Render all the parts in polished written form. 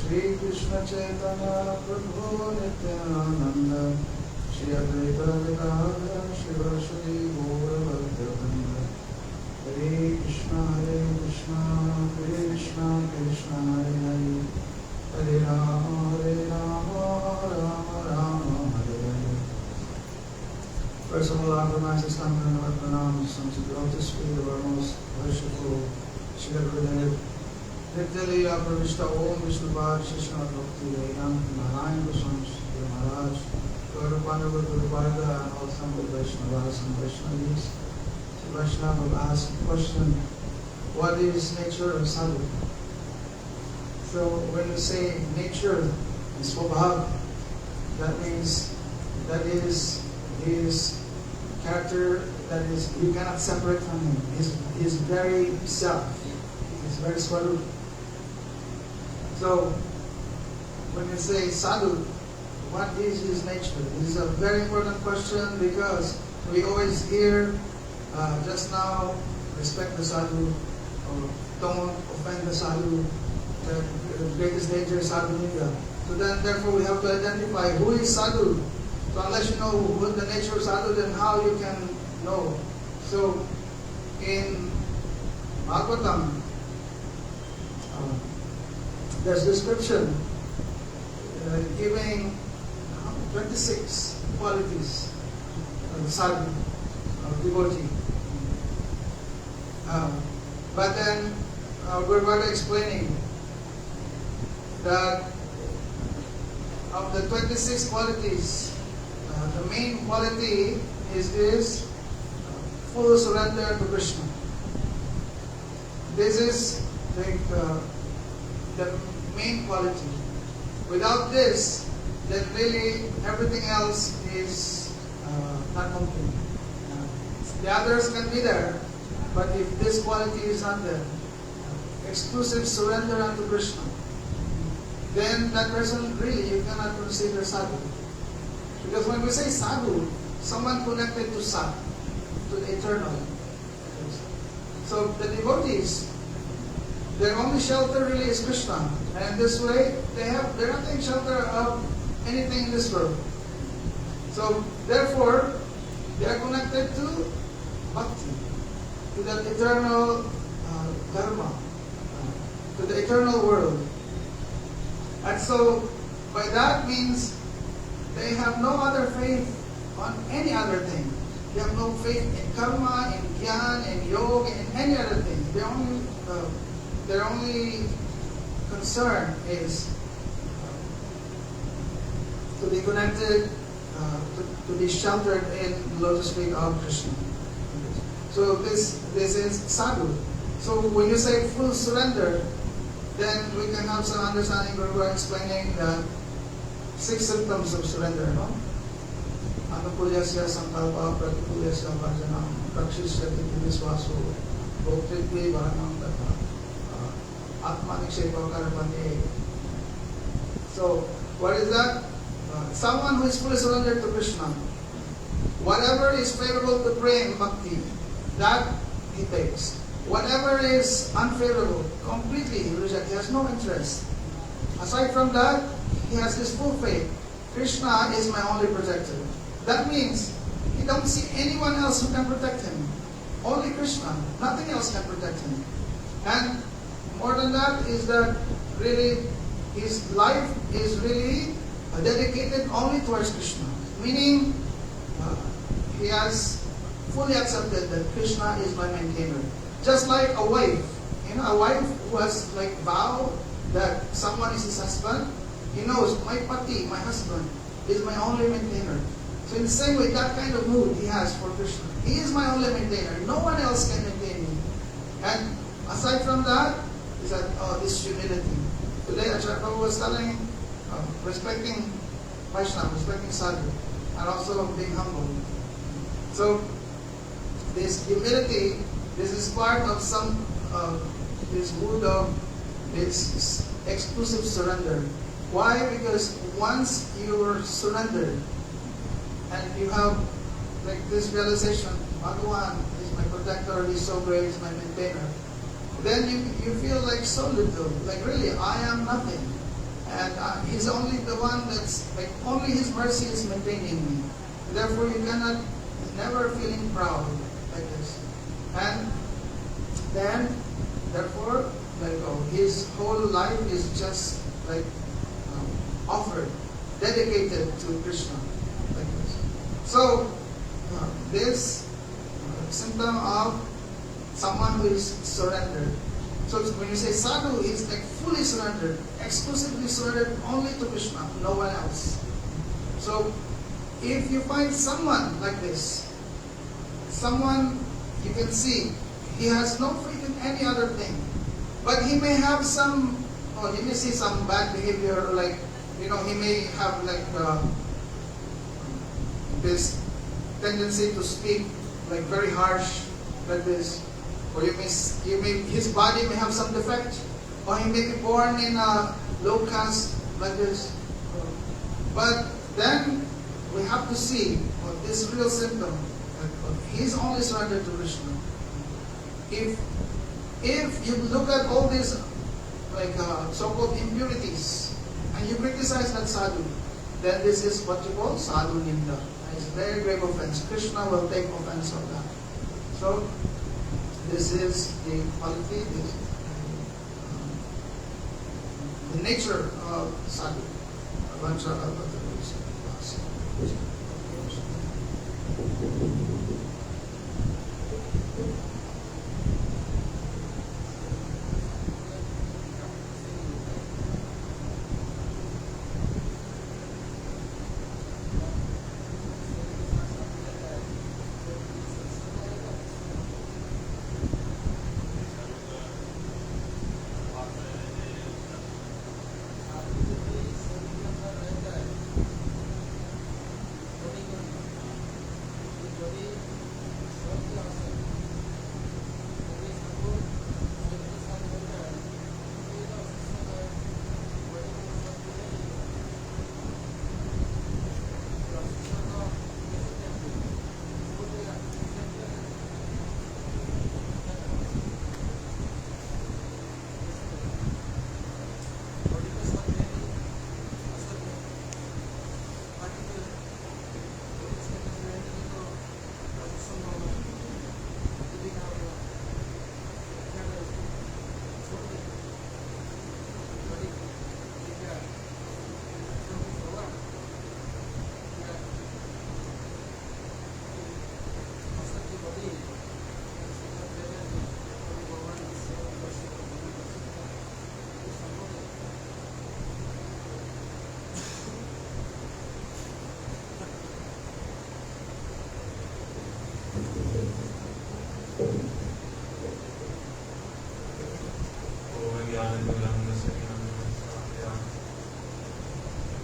Shri Krishna Chaitanya Prabhu Nityananda Shri Advaita Gadadhara Shivasati Gaura Bhaktivinoda Hare Krishna Hare Krishna Krishna Hare Hare Hare Rama Rama Rama Hare Hare. First of all, our masses come in our pranams unto the lotus feet of our most worshipful Shri Giridhari. Nitya Leela Pravishta Om Vishnupad Shishna Bhakti Vedanta Narayan Goswami Shri Maharaj Gaura Pandava Guru Varga and all assembled Vaishnavas and Vaishnavis. So Vaishnava will ask the question, what is nature of sadhu? So when we say nature and swabhav, that means that is his character, that is you cannot separate from him. His very self, his very swarup. So when we say sadhu, what is his nature? This is a very important question because we always hear just now, respect the sadhu, or don't offend the sadhu, the greatest danger is sadhu ninda. So then therefore we have to identify who is sadhu. So unless you know what the nature of sadhu, then how you can know? So in Bhagavatam, there's description giving 26 qualities of sadhu, of devotee. But then we're going to explaining that of the 26 qualities, the main quality is full surrender to Krishna. This is like the main quality. Without this, then really everything else is not complete. The others can be there, but if this quality is not there, exclusive surrender unto Krishna, then that person really you cannot consider sadhu. Because when we say sadhu, someone connected to Sat, to the eternal. So the devotees, their only shelter really is Krishna. And in this way, they're not taking shelter of anything in this world. So therefore, they are connected to Bhakti, to the eternal dharma, to the eternal world. And so, by that means, they have no other faith on any other thing. They have no faith in karma, in gyan, in yoga, in any other thing. Their only concern is to be connected, to be sheltered in the lotus feet of Krishna. So this is sadhu. So when you say full surrender, then we can have some understanding when we're explaining the 6 symptoms of surrender, no? Anukulyasya sankalpa pratikulyasya bhajanam prakshishyati visvaso bhoktritvi varanam tatha atmanikshepha karmane. So what is that? Someone who is fully surrendered to Krishna, whatever is favorable to prem bhakti, that he takes. Whatever is unfavorable, completely he rejects. He has no interest. Aside from that, he has this full faith. Krishna is my only protector. That means he don't see anyone else who can protect him. Only Krishna. Nothing else can protect him. And more than that is that really his life is really dedicated only towards Krishna. Meaning he has fully accepted that Krishna is my maintainer. Just like a wife. A wife who has like vowed that someone is his husband, he knows my pati, my husband, is my only maintainer. So in the same way, that kind of mood he has for Krishna. He is my only maintainer. No one else can maintain me. And aside from that, is that this humility. Today, Acharya Prabhu was telling, respecting Vaishnava, respecting sadhu, and also being humble. So this humility, this is part of some this mood of this exclusive surrender. Why? Because once you are surrendered and you have like this realization, Bhagavan is my protector, He is so great, He is my maintainer, then you feel like so little, like really I am nothing. He's only the one that's like, only His mercy is maintaining me. Therefore, you cannot never feeling proud like this. And then, therefore, like his whole life is just like offered, dedicated to Krishna, like this. So, this symptom of someone who is surrendered. So when you say sadhu, he's like fully surrendered, exclusively surrendered only to Krishna, no one else. So if you find someone like this, someone you can see, he has no faith in any other thing, but he may have some, you may see some bad behavior, like, he may have like this tendency to speak like very harsh, like this. Or his body may have some defect, or he may be born in a low caste like this. But then we have to see this real symptom. He's only surrendered to Krishna. If you look at all these like so-called impurities and you criticize that sadhu, then this is what you call sadhu ninda. It's a very grave offense. Krishna will take offense of that. So this is the quality, the nature of sadhu.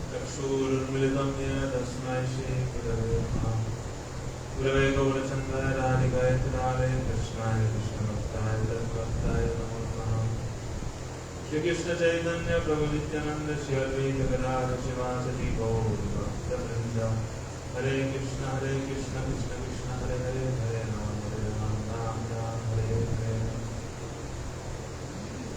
चक्षुरुन्मिलितं येन तस्मै श्रीगुरवे नमः। गुरवे गौरचन्द्राधिकाय कृष्णाय कृष्णभक्ताय तद्भक्ताय नमो नमः। श्रीकृष्ण चैतन्य प्रभु नित्यानंद श्री अद्वैत गदाधर शिवासदि गौरभक्तवृन्द। हरे कृष्ण कृष्ण कृष्ण हरे हरे, हरे Ram Ram Ram Hare Hare.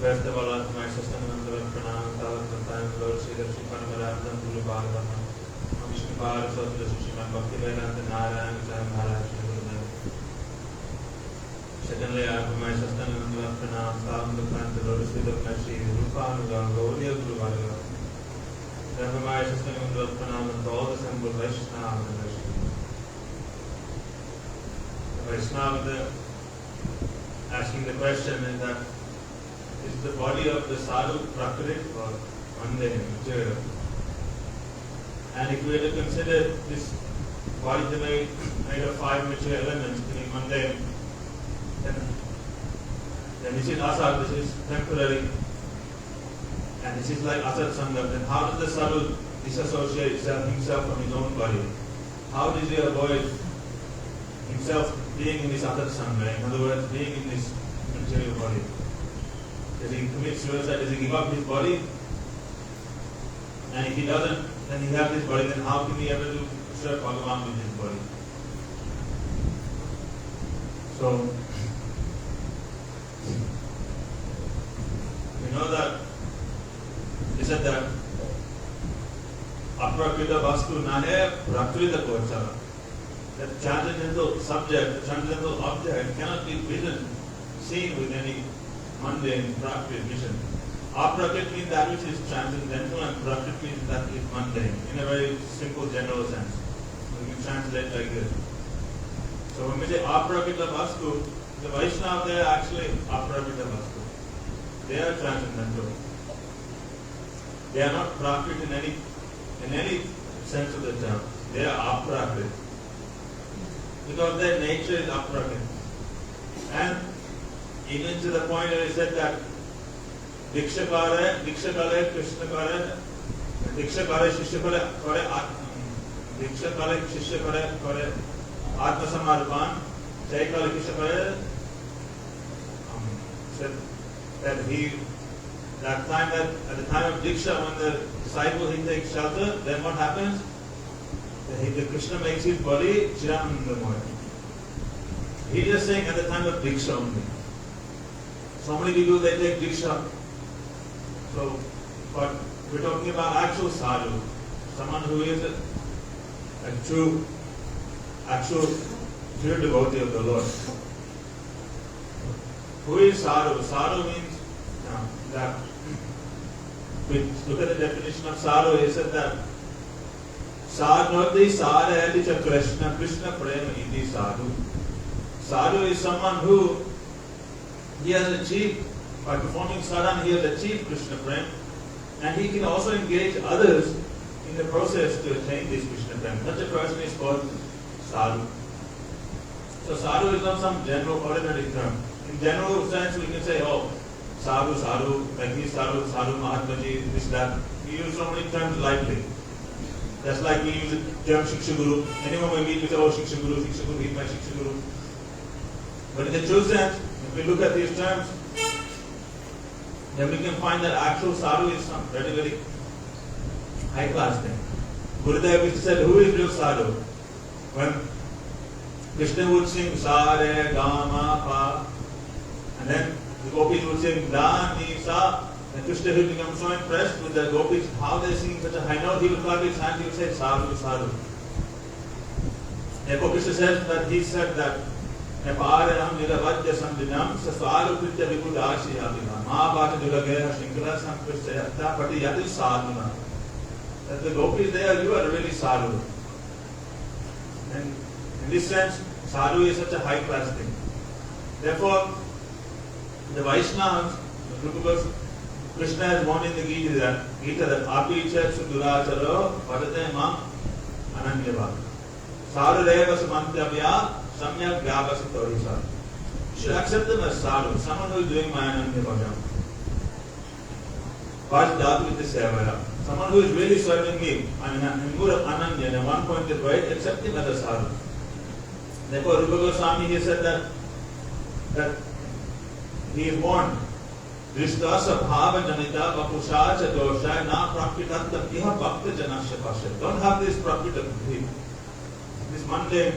First of all, my sister Nandava Pranam, thousand times Lord Sri Darshan Paramaratnam Guru Bhagavanam, Vishnu Bhara Sodra Shishima Bhakti Vedanta Narayan Jai Maharaj Shri Gurudev. Secondly, I offer my sister Nandava Pranam, thousand times Lord Sri Darshan Shri Rupanuga Gauriya Guru Bhagavan. I offer my sister Nandava Pranam and all the assembled Vaishnava and the Vaishnava asking the question is that, is the body of the sadhu prakrit or mundane, material? And if we were to consider this body to be made of 5 material elements, being mundane, then this is asad, this is temporary, and this is like asad sangam. Then how does the sadhu disassociate himself from his own body? How does he avoid himself being in this asad sangam? In other words, being in this material body? Does he commit suicide? Does he give up his body? And if he doesn't, then he has his body, then how can he ever do serve Bhagavan with his body? So, we know that, he said that aprakrita vastu nahe prakrita gochara. The transcendental subject, the transcendental object cannot be seen with any mundane prakrit vision. Aprakrit means that which is transcendental and prakrit means that which is mundane, in a very simple general sense. We can translate like this. So when we say aprakrita vastu, the Vaishnava, they are actually aprakrita vastu. They are transcendental. They are not prakrit in any sense of the term. They are aprakrit. Because their nature is aprakrit. And even to the point where he said that Diksha kare, Krishna kare, Diksha kare, Shishya kare, Diksha kare, Shishya kare, Atma Samarpan, Jai kare, Krishna kare, said that at the time of Diksha, when the disciple he takes shelter, then what happens? The Krishna makes his body Chiranandamoy. He just saying at the time of Diksha only. So many people they take Diksha. So, but we're talking about actual sadhu, someone who is a true devotee of the Lord. Who is sadhu? Sadhu means that. Look at the definition of sadhu. He said that sadhnoti sadhati cha Krishna, Krishna prema iti sadhu. Sadhu is someone who he has achieved, by performing sadhana, he has achieved Krishna prema, and he can also engage others in the process to attain this Krishna prema. Such a person is called sadhu. So sadhu is not some general ordinary term. In general sense, we can say, oh, sadhu, like this sadhu, Mahatmaji, this, that. We use so many terms lightly. Just like we use the term Shiksha Guru. Anyone we meet, we say, oh, Shiksha Guru, he's my Shiksha Guru. But in the true sense, if we look at these terms, then we can find that actual sadhu is some very, very high class thing. Giridhari used to say, who is real sadhu? When Krishna would sing sa, re, ga, ma, pa, and then the gopis would sing da, ni, sa, and Krishna would become so impressed with the gopis, how they sing such a high note, he would clap his hand, he would say sadhu, sadhu. Therefore Krishna says that he said that Neparam niravadya sandinam sasaru kritya vibudashi abhinam mahabhata dulageha shinkala samkrishya pati yati sadhuna. That the gopis there, you are really sadhu. And in this sense, sadhu is such a high class thing. Therefore, the Vaishnavas, because Krishna has warned in the Gita that api cha suduracharo padate mam ananyava. Sadhu reva samantavya samyak vyavasitorisa. You should accept them as sadhu, someone who is doing my ananya bhajam. Vajidatu with the sevaya. Someone who is really serving me. I mean, in good of ananya, in a one-pointed way, accept him as a sadhu. Therefore, Rupa Goswami, he said that he is warned. Drishtasa bhava janita vapushacha dosha na prakritattam iha bhakta janasya pasya. Don't have this prakrita, this mundane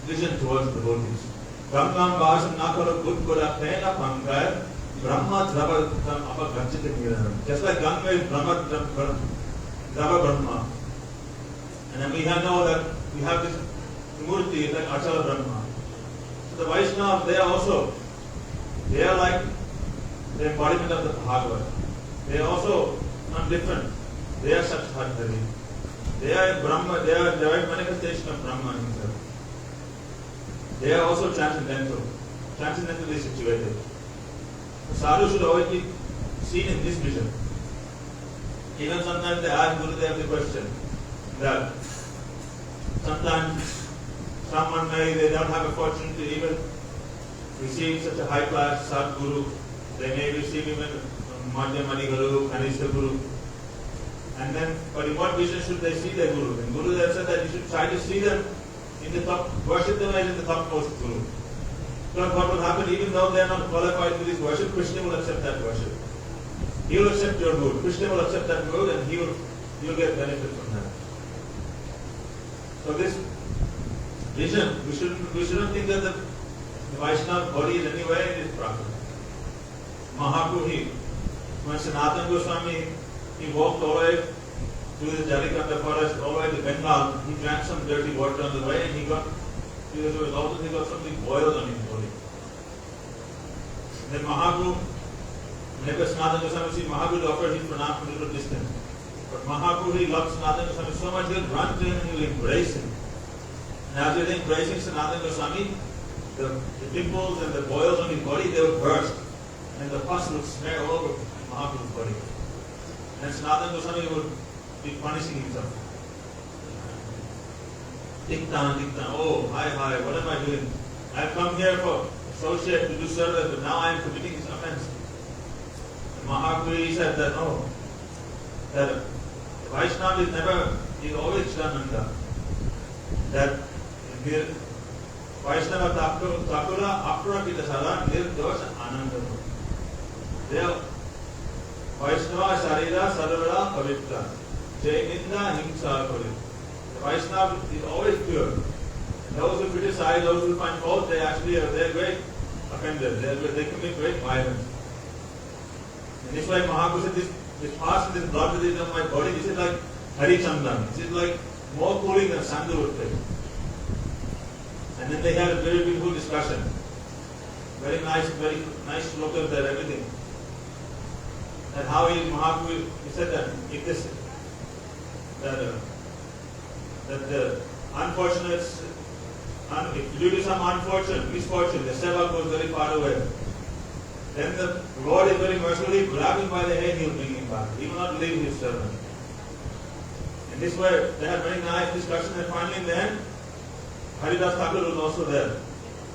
vision towards devotees. Gangam vasam nakaro gudgura pena pankaya brahma dravatam apagachita niranam. Just like Ganga is brahma drava brahma. And then we know that we have this murti like Achala Brahma. So the Vaishnavas, they are like the embodiment of the Bhagavad. They are also not different. They are such Hadhari. They are Brahma, they are direct manifestation of Brahma himself. They are also transcendentally situated. The sadhu should always be seen in this vision. Even sometimes they ask Gurudev the question that sometimes someone they don't have a fortune to even receive such a high class Sadguru. They may receive even Madhyamani Guru, Kanishta Guru. And then, but in what vision should they see their Guru? And Guru has said that you should try to see them in the top, worship them as in the topmost Guru. So what will happen, even though they are not qualified for this worship, Krishna will accept that worship. He will accept your mood. Krishna will accept that mood and you will get benefit from that. So this vision, we shouldn't think that the Vaishnava body is anywhere in this practice. Mahaprabhu, when Sanatana Goswami, he walked all the way through the Jarikanda forest all the way to Bengal. He drank some dirty water on the way and he got something boiled on his body. Then Mahaprabhu, whenever Sanatana Goswami see Mahaprabhu offered his pranam from a little distance. But Mahaprabhu, he loved Sanatana Goswami so much, he would run to him and he would embrace him. And as he was embracing Sanatana Goswami, the pimples and the boils on his body, they would burst. And the pus would smear all over Mahaprabhu's body. And Sanatana Goswami would be punishing himself. Diktan, oh, hi, what am I doing? I have come here for associate to do service, but now I am committing this offense. And Mahaprabhu said that, no, that Vaishnava is always Shananda. That Vaishnava Takura Apura Kitasara Nirdosha Ananda. They are Vaishnava Sharira Sarvara Pavitra. Jai Ninda Himsa Kuri. The Vaishnava is always pure. And those who criticize, those who find fault, they actually are great offenders. They commit great violence. And this is why Mahaprabhu said this fast and this blood that is on my body, this is like Hari Chandan. This is like more cooling than sandalwood paste. And then they had a very beautiful discussion. Very nice shlokas there, everything. And how Mahaprabhu, he said that if this, that the unfortunate, if due to some misfortune, the seva goes very far away, then the Lord is very mercifully grab him by the head, he will bring him back. He will not leave his servant. And this way, they had very nice discussion, and finally in the end, Haridas Thakur was also there.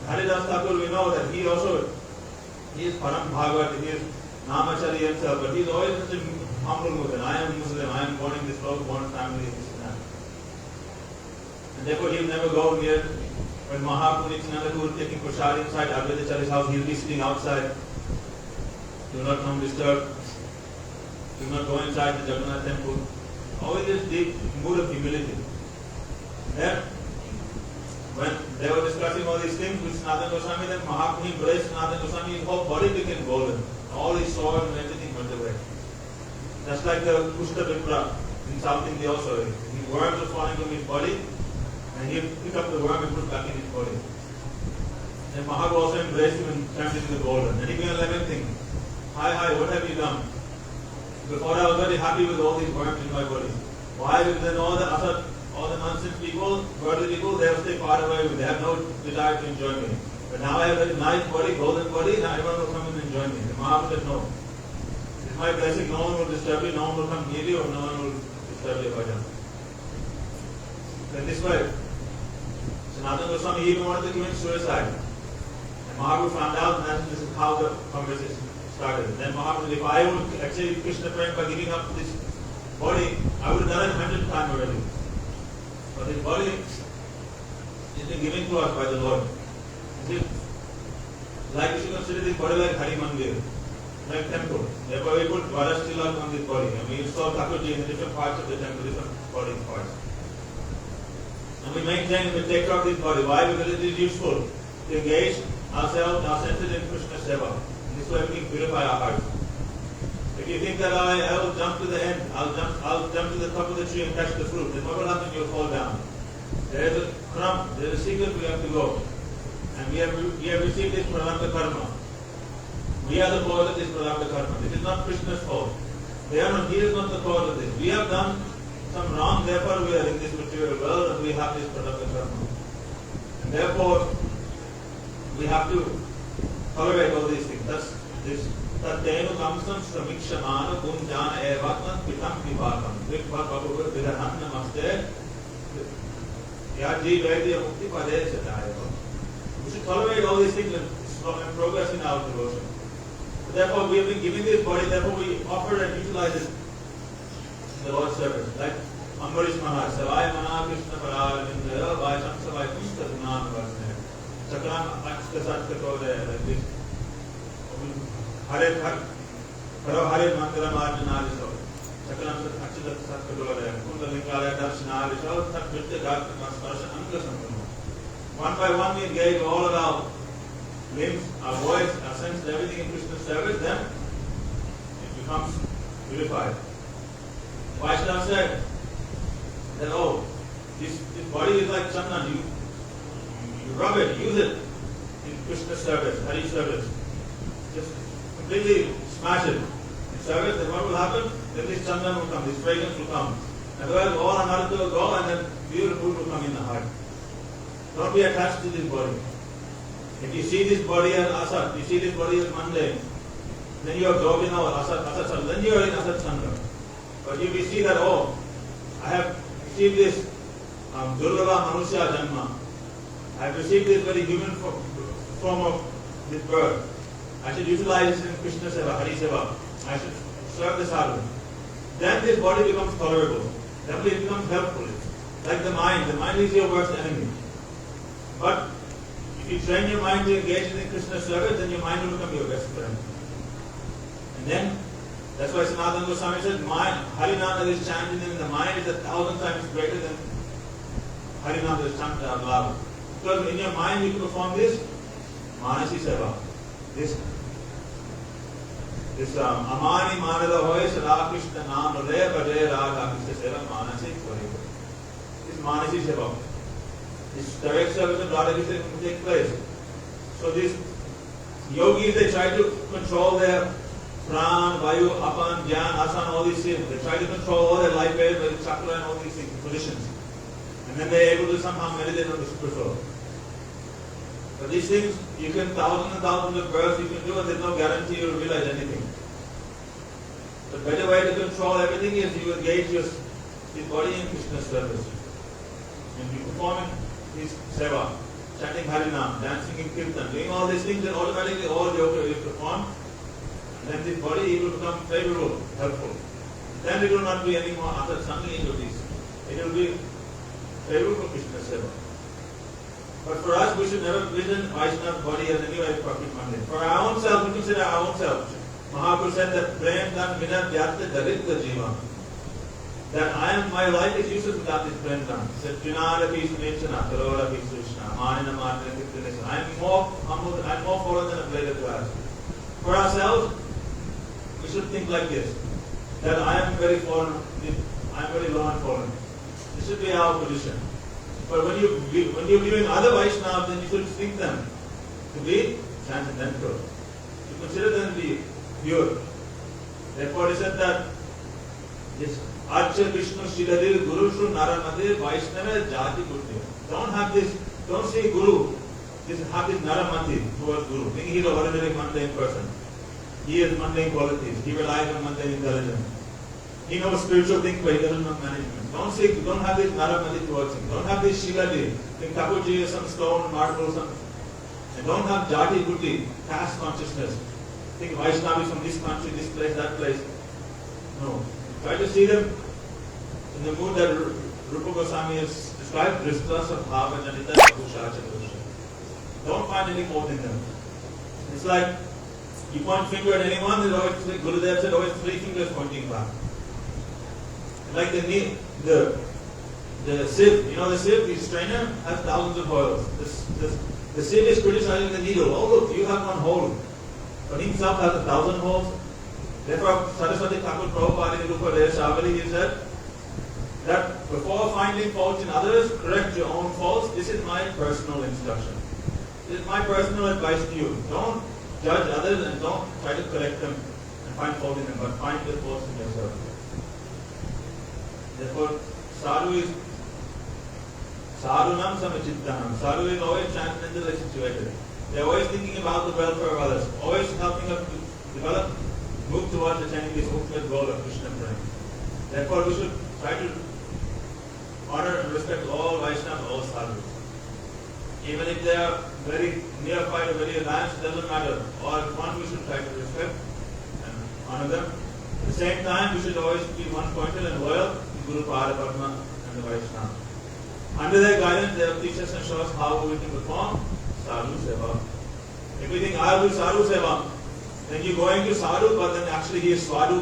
Haridas Thakur, we know that he is Param Bhagavat, he is Namachari himself, but he is always such a humble Muslim. I am Muslim, I am born in this world, born family, this and that. And therefore he will never go near, when Mahaprabhu Nityananda was taking prasad inside Advaitacharya's house, he will be sitting outside. Do not come disturb. Do not go inside the Jagannath temple. Always this deep mood of humility. Then, when they were discussing all these things with Sanatana Goswami, then Mahaprabhu embraced Sanatana Goswami, his whole body became golden. All his sword and everything went away. Just like the Kushta Vipra in South India also. The worms were falling from his body, and he picked up the worm and put it back in his body. Then Mahaprabhu also embraced him and turned him into golden. And he began lamenting, hi, what have you done? Before I was very happy with all these worms in my body. Why? Because then all the nonsense people, worldly people, they have stayed far away. They have no desire to enjoy me. But now I have a nice body, golden body, now everyone will come and enjoy me. The Mahaprabhu said, no. It's my blessing, no one will disturb you, no one will come near you, or no one will disturb your bhajan. Then this way, Sanatana Goswami even wanted to commit suicide. And Mahaprabhu found out, and this is how the conversation started. Then Mahaprabhu said, if I would achieve Krishna prema by giving up this body, I would have done it 100 times already. But this body is been given to us by the Lord. Like you should consider this body like Hari Mandir, like temple. Therefore we put Varashtilak on this body. And we install Thakurji in the different parts of the temple, different body parts. And we maintain, we take care of this body. Why? Because it is useful to engage ourselves, our senses in Krishna Seva. This way we can purify our hearts. If you think that I will jump to the end, I'll jump to the top of the tree and catch the fruit, then what will happen? You'll fall down. There is a crumb, there is a secret we have to go. And we have received this prarabdha karma. We are the cause of this prarabdha karma. This is not Krishna's fault. He is not the cause of this. We have done some wrong, therefore we are in this material world and we have this prarabdha karma. And therefore, we have to tolerate all these things. That's this. Tattenu kamsam samikshamana punjana evatman pitam vivakam. Vikvat bhagavat vidahan namaste. Yaji vaidya mukti pade satayava. We should tolerate all these things and progress in our devotion. Therefore, we have been given this body, therefore we offer and utilize it in the Lord's service. Like Ambarish Maharaj, Savai Mana Krishna Pararavinda, Vaisham Savai Kushta Gunan Vasne, Chakram Achta Satka Kode, like this. Hare Mandara Marjanalisho, Chakram Achta Satka Kode, Kundalinkala Darshanalisho, Takvitya Gatma Sparsha Anga Sampano. One by one we engage all of our limbs, our voice, our senses, everything in Krishna's service, then it becomes purified. Vaishnava said, body is like chandan. You rub it, use it in Krishna service, Hari service. Just completely smash it in service, then what will happen? Then this chandan will come, this fragrance will come. Otherwise, all anartha will go and then beautiful will come in the heart. Don't be attached to this body. If you see this body as asat, you see this body as mundane, then you are absorbed in our asat, then you are in asat sangha. But if you see that, oh, I have received this durlava manusya janma, I have received this very human form of this birth, I should utilize this in Krishna seva, Hari seva, I should serve the sadhu. Then this body becomes tolerable, then it becomes helpful. Like the mind is your worst enemy. But if you train your mind to engage in Krishna service, then your mind will become your best friend. And then, that's why Sanatana Goswami said, Harinam that is chanted in the mind is 1,000 times greater than Harinam that is chanted out loud. Because in your mind you can perform this Manasi Seva. This Amani Manada Hoy Sada Krishna Nam Re Bade Raga Krishna Seva Manasi Seva. This Manasi Seva. This direct service of Radha Krishna will take place. So these yogis, they try to control their pran, vayu, apan, dhyan, asan, all these things. They try to control all their life waves, their chakra and all these things, positions. And then they are able to somehow meditate on the super soul. But these things, you can thousands and thousands of births you can do, and there's no guarantee you'll realize anything. The better way to control everything is you engage your body in Krishna's service. And you perform his seva, chanting Harinam, dancing in Kirtan, doing all these things, and automatically all yoga you perform, and then this body will become favorable, helpful. Then it will not be any more other sangha duties. It will be favorable for Krishna seva. But for us, we should never vision Vaishnava body as any way perfect mundane. For our own self, we consider our own self. Mahaprabhu said that prem dan vina vyatya daritya jiva. That my life is useless without this prem dan. He said, Trinada pi sunechana, karora pi sushna, manina matna kirtanesa. I am more humble, I am more fallen than a blade of grass. For ourselves, we should think like this. That I am very fallen, I am very low and fallen. This should be our position. But when you're viewing other Vaishnavas, then you should think them to be transcendental. You consider them to be pure. Therefore, he said that this Archa Vishnu Shiladir Guru Shru Naramadir Vaishnava Jati Guru. Don't see Guru, have this Naramati towards Guru. Think he is a ordinary mundane person. He has mundane qualities. He relies on mundane intelligence. He knows spiritual things, but he doesn't know management. Don't have this Naramati towards him. Don't have this Shiladi. Think Thakurji is some stone, marble, and don't have Jati Buddhi, caste consciousness. Think Vaishnava is from this country, this place, that place. No. Try to see them in the mood that Rupa Goswami has described, Dristas of Bhava Janita Bhusha Chaturusha. Don't find any fault in them. It's like you point finger at anyone, there's always, like Gurudev said, always three fingers pointing back. Like the sieve, the sieve, the strainer has thousands of holes. The sieve is criticizing the needle. Oh look, you have one hole. But himself has 1,000 holes. Therefore, Saraswati Thakur Prabhupada in Rupa Devasavali, he said that before finding faults in others, correct your own faults. This is my personal instruction. This is my personal advice to you. Don't judge others and don't try to correct them and find fault in them, but find the faults in yourself. Therefore, sadhu is sadhunam samachittanam. Sadhu is always transcendentally situated. They are always thinking about the welfare of others, always helping us to develop, move towards attaining this ultimate goal of Krishna prema. Therefore, we should try to honor and respect all Vaishnavas, all sadhus. Even if they are very nearby or very advanced, it doesn't matter. All one we should try to respect and honor them. At the same time, we should always be one-pointed and loyal to Guru Pada Padma and the Vaishnava. Under their guidance, they will teach us and show us how we can perform sadhu seva. If we think, I'll do sadhu seva, then you're going to sadhu, but then actually he is sadhu.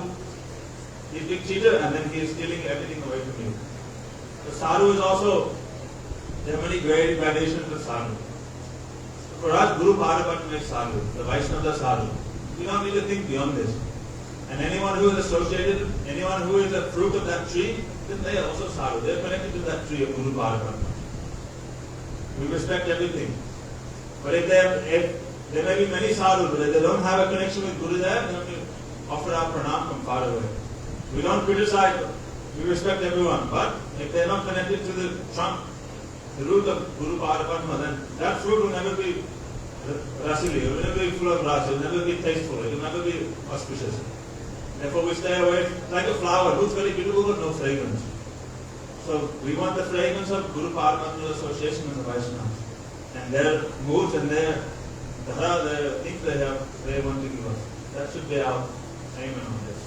He is a big cheater, and then he is stealing everything away from you. The sadhu is also, there are many gradations of sadhu. For us, Guru Pada Padma is sadhu, the Vaishnava sadhu. We don't need to think beyond this. And anyone who is associated, anyone who is the fruit of that tree, then they are also sadhu. They are connected to that tree of Guru Bhagavad. We respect everything. But if there may be many sadhus, but if they don't have a connection with Guru there, then we offer our pranam from far away. We don't criticize, we respect everyone. But if they are not connected to the trunk, the root of Guru Padma, then that fruit will never be rasili, it will never be full of ras, it will never be tasteful, it will never be auspicious. Therefore we stay away, like a flower, looks very beautiful but no fragrance. So we want the fragrance of Guru Padma association with the Vaishnavas. And their moods and their dhara, their things they want to give us. That should be our aim on this.